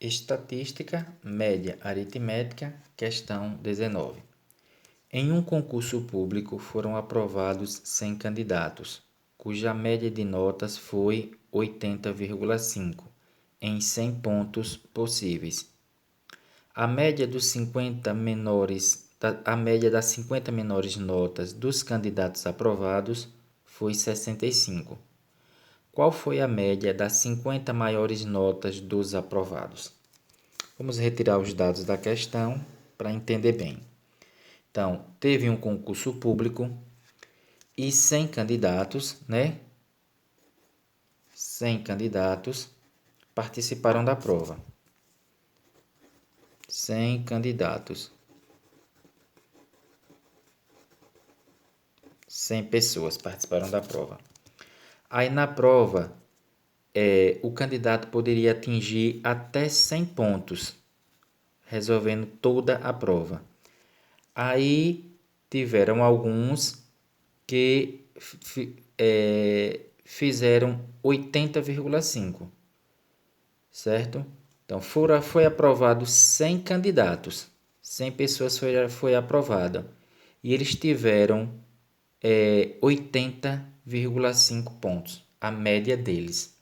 Estatística, média aritmética, questão 19. Em um concurso público foram aprovados 100 candidatos, cuja média de notas foi 80,5 em 100 pontos possíveis. A média das 50 menores notas dos candidatos aprovados foi 65. Qual foi a média das 50 maiores notas dos aprovados? Vamos retirar os dados da questão para entender bem. Então, teve um concurso público e 100 candidatos, né? 100 candidatos participaram da prova. 100 candidatos. 100 pessoas participaram da prova. Aí na prova, o candidato poderia atingir até 100 pontos, resolvendo toda a prova. Aí tiveram alguns que fizeram 80,5, certo? Então foi aprovado 100 candidatos, 100 pessoas foi aprovada e eles tiveram 80,5 pontos, a média deles.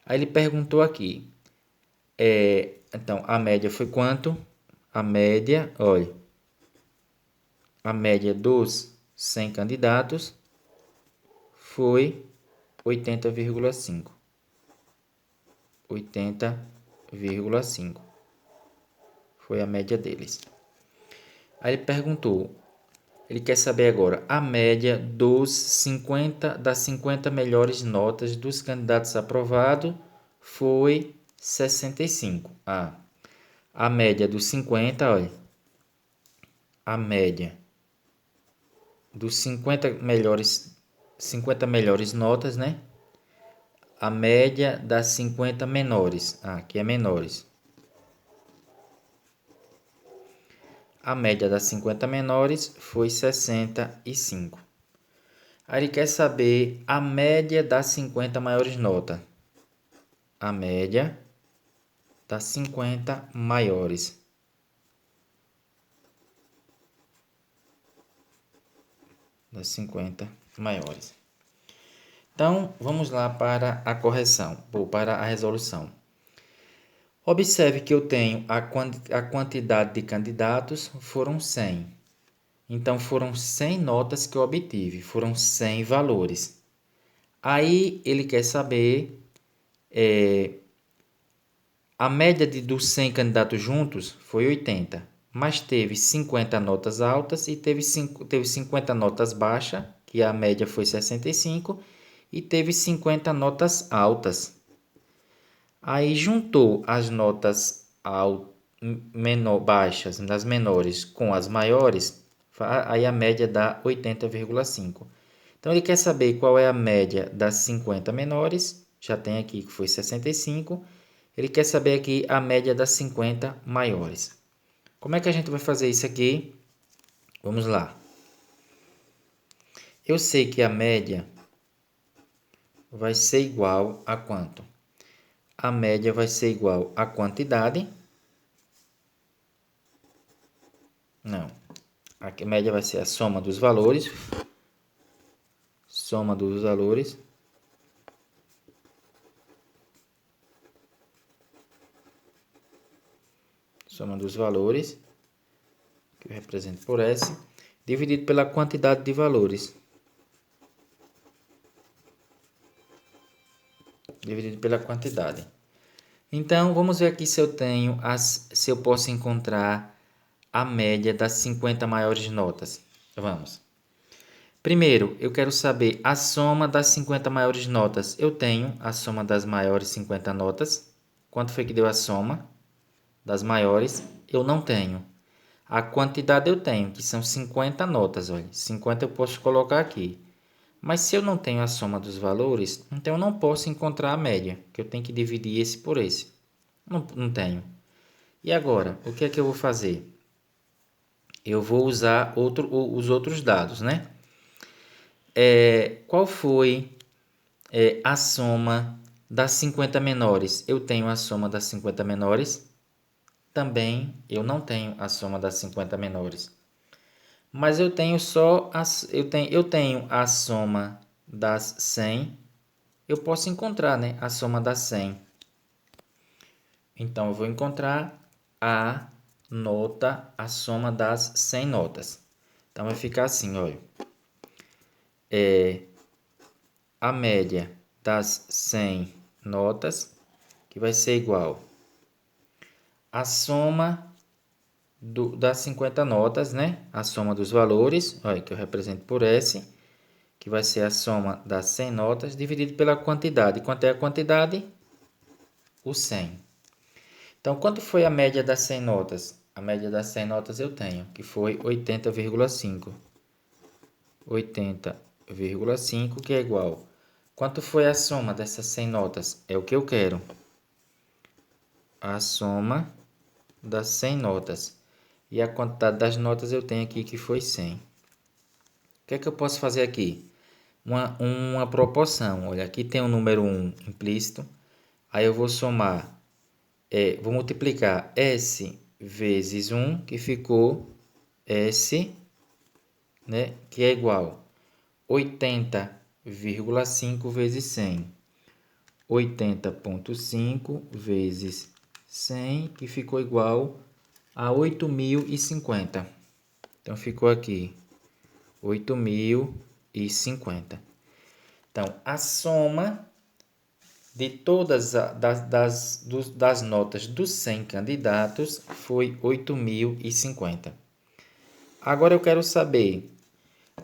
Aí ele perguntou aqui, então a média foi quanto? A média, olha, a média dos 100 candidatos foi 80,5. 80,5 foi a média deles. Aí ele perguntou, ele quer saber agora a média das 50 melhores notas dos candidatos aprovados foi 65. A média dos 50, olha, a média dos 50 melhores notas, né? A média das 50 menores, aqui é menores. A média das 50 menores foi 65. Aí ele quer saber a média das 50 maiores notas. A média das 50 maiores. Das 50 maiores. Então, vamos lá para a correção, ou para a resolução. Observe que eu tenho a quantidade de candidatos foram 100. Então, foram 100 notas que eu obtive, foram 100 valores. Aí, ele quer saber a média dos 100 candidatos juntos foi 80, mas teve 50 notas altas e teve 50 notas baixas, que a média foi 65, e teve 50 notas altas. Aí juntou as notas baixas das menores com as maiores, aí a média dá 80,5. Então ele quer saber qual é a média das 50 menores, já tem aqui que foi 65. Ele quer saber aqui a média das 50 maiores. Como é que a gente vai fazer isso aqui? Vamos lá. Eu sei que a média vai ser igual a quanto? A média vai ser igual à quantidade. Não. A média vai ser a soma dos valores. Soma dos valores. Soma dos valores, que eu represento por S, dividido pela quantidade de valores. Dividido pela quantidade. Então, vamos ver aqui se eu posso encontrar a média das 50 maiores notas. Vamos. Primeiro, eu quero saber a soma das 50 maiores notas. Eu tenho a soma das maiores 50 notas. Quanto foi que deu a soma das maiores? Eu não tenho. A quantidade eu tenho, que são 50 notas. Olha, 50 eu posso colocar aqui. Mas se eu não tenho a soma dos valores, então eu não posso encontrar a média, que eu tenho que dividir esse por esse. Não tenho. E agora, o que é que eu vou fazer? Eu vou usar os outros dados, né? Qual foi a soma das 50 menores, eu tenho a soma das 50 menores? Também eu não tenho a soma das 50 menores. Mas eu tenho eu tenho a soma das 100. Eu posso encontrar, né, a soma das 100. Então eu vou encontrar a soma das 100 notas. Então vai ficar assim, olha. A média das 100 notas, que vai ser igual a soma das 50 notas, né? A soma dos valores, olha, que eu represento por S, que vai ser a soma das 100 notas, dividido pela quantidade. Quanto é a quantidade? O 100. Então, quanto foi a média das 100 notas? A média das 100 notas eu tenho, que foi 80,5. 80,5, que é igual. Quanto foi a soma dessas 100 notas? É o que eu quero. A soma das 100 notas. E a quantidade das notas eu tenho aqui, que foi 100. O que é que eu posso fazer aqui? Uma proporção. Olha, aqui tem o número 1 implícito. Aí eu vou somar, vou multiplicar S vezes 1, que ficou S, né, que é igual 80,5 vezes 100. 80,5 vezes 100, que ficou igual a 8.050. Então, ficou aqui 8.050. Então, a soma de todas das notas dos 100 candidatos foi 8.050. Agora eu quero saber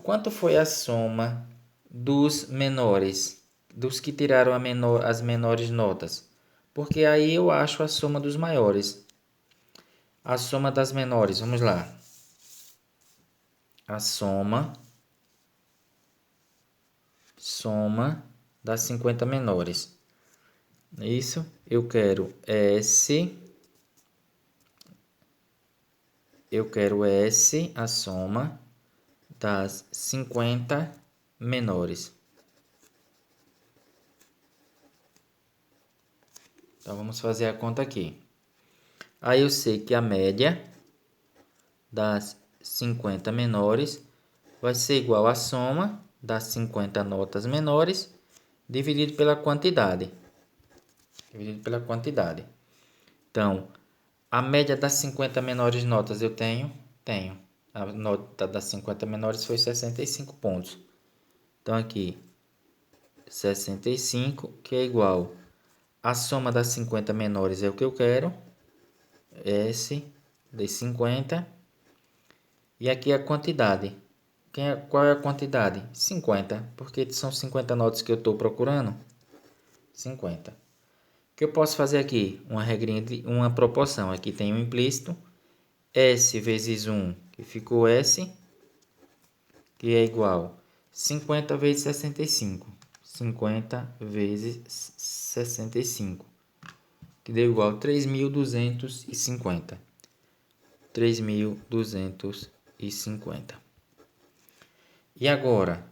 quanto foi a soma dos menores, dos que tiraram as menores notas, porque aí eu acho a soma dos maiores. A soma das menores, vamos lá. A soma das 50 menores. Isso, eu quero S, a soma das 50 menores. Então, vamos fazer a conta aqui. Aí eu sei que a média das 50 menores vai ser igual à soma das 50 notas menores dividido pela quantidade. Então, a média das 50 menores notas eu tenho? Tenho. A nota das 50 menores foi 65 pontos. Então, aqui, 65, que é igual. A soma das 50 menores é o que eu quero. S de 50. E aqui a quantidade. Qual é a quantidade? 50, porque são 50 notas que eu estou procurando. 50. O que eu posso fazer aqui? Uma regrinha uma proporção. Aqui tem um implícito. S vezes 1, que ficou S, que é igual 50 vezes 65. 50 vezes 65, que deu igual 3.250. 3.250. E agora,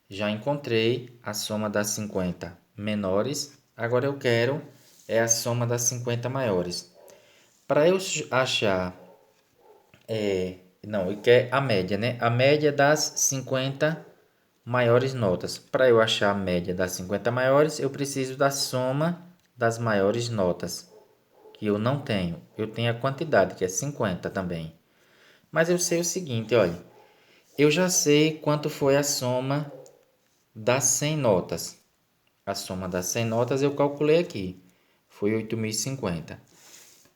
já encontrei a soma das 50 menores. Agora eu quero a soma das 50 maiores. Para eu achar, não, eu quero a média, né? A média das 50 maiores notas. Para eu achar a média das 50 maiores, eu preciso da soma das maiores notas, que eu não tenho. Eu tenho a quantidade, que é 50 também. Mas eu sei o seguinte, olha. Eu já sei quanto foi a soma das 100 notas. A soma das 100 notas eu calculei aqui. Foi 8.050.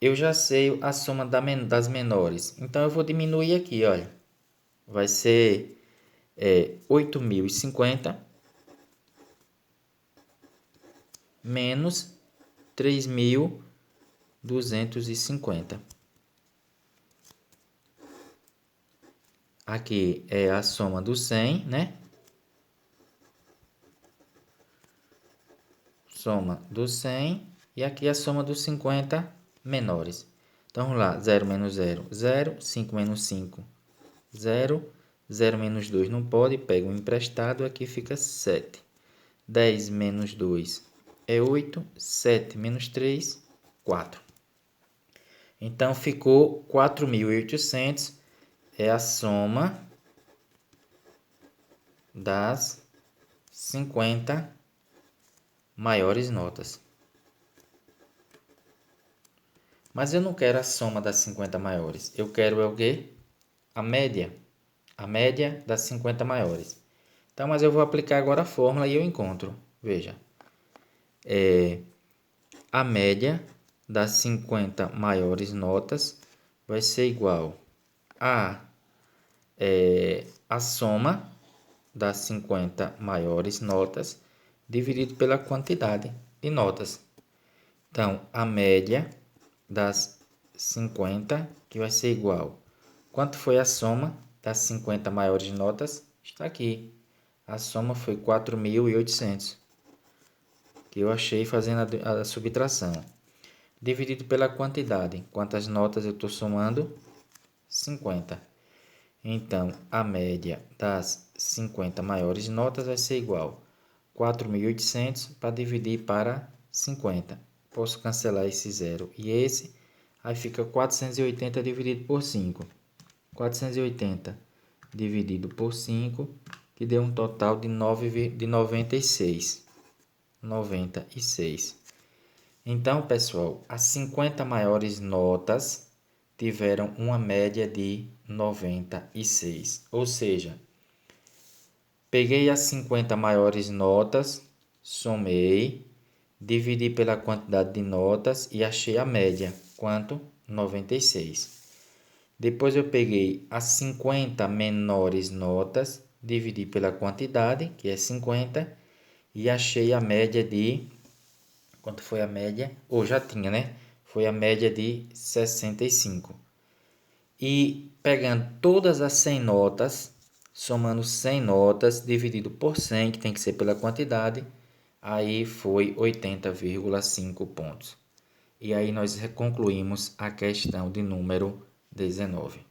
Eu já sei a soma das menores. Então, eu vou diminuir aqui, olha. Vai ser 8.050 menos 3.250. Aqui é a soma do 100, né? Soma do 100. E aqui a soma dos 50 menores. Então, vamos lá. 0 menos 0, 0. 5 menos 5, 0. 0 menos 2 não pode. Pega um emprestado. Aqui fica 7. 10 menos 2, é 8, 7 menos 3, 4. Então, ficou 4.800, é a soma das 50 maiores notas. Mas eu não quero a soma das 50 maiores. Eu quero é o quê? A média. A média das 50 maiores. Então, mas eu vou aplicar agora a fórmula e eu encontro. Veja. A média das 50 maiores notas vai ser igual a soma das 50 maiores notas dividido pela quantidade de notas. Então, a média das 50, que vai ser igual. Quanto foi a soma das 50 maiores notas? Está aqui. A soma foi 4.800, que eu achei fazendo a subtração. Dividido pela quantidade. Quantas notas eu estou somando? 50. Então, a média das 50 maiores notas vai ser igual a 4.800 para dividir para 50. Posso cancelar esse zero e esse. Aí fica 480 dividido por 5. 480 dividido por 5, que deu um total de 96. 96. Então, pessoal, as 50 maiores notas tiveram uma média de 96. Ou seja, peguei as 50 maiores notas, somei, dividi pela quantidade de notas e achei a média. Quanto? 96. Depois eu peguei as 50 menores notas, dividi pela quantidade, que é 50, e achei a média de... Quanto foi a média? Já tinha, né? Foi a média de 65. E pegando todas as 100 notas, somando 100 notas, dividido por 100, que tem que ser pela quantidade, aí foi 80,5 pontos. E aí nós concluímos a questão de número 19.